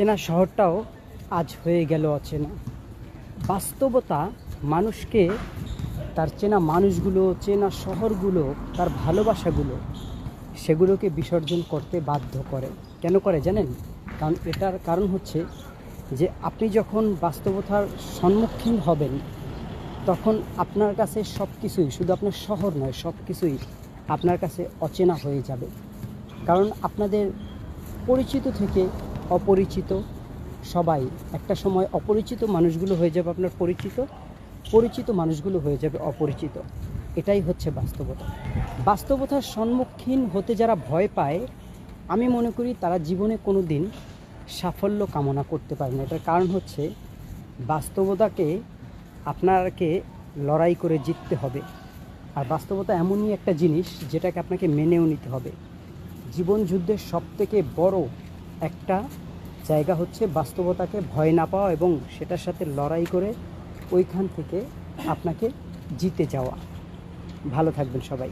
চেনা শহরটাও আজ হয়ে গেল অচেনা। বাস্তবতা মানুষকে তার চেনা মানুষগুলো, চেনা শহরগুলো, তার ভালোবাসাগুলো, সেগুলোকে বিসর্জন করতে বাধ্য করে। কেন করে জানেন? কারণ এটার কারণ হচ্ছে যে আপনি যখন বাস্তবতার সম্মুখীন হবেন, তখন আপনার কাছে সব কিছুই, শুধু আপনার শহর নয়, সব কিছুই আপনার কাছে অচেনা হয়ে যাবে। কারণ আপনাদের পরিচিত থেকে অপরিচিত সবাই একটা সময়, অপরিচিত মানুষগুলো হয়ে যাবে আপনার পরিচিত, পরিচিত মানুষগুলো হয়ে যাবে অপরিচিত। এটাই হচ্ছে বাস্তবতা। বাস্তবতার সম্মুখীন হতে যারা ভয় পায়, আমি মনে করি তারা জীবনে কোনো দিন সাফল্য কামনা করতে পারে না। এটার কারণ হচ্ছে বাস্তবতাকে আপনাকে লড়াই করে জিততে হবে। আর বাস্তবতা এমনই একটা জিনিস যেটাকে আপনাকে মেনেও নিতে হবে। জীবন যুদ্ধের সবথেকে বড় একটা জায়গা হচ্ছে বাস্তবতাকে ভয় না পাওয়া এবং সেটার সাথে লড়াই করে ওইখান থেকে আপনাকে জিতে যাওয়া। ভালো থাকবেন সবাই।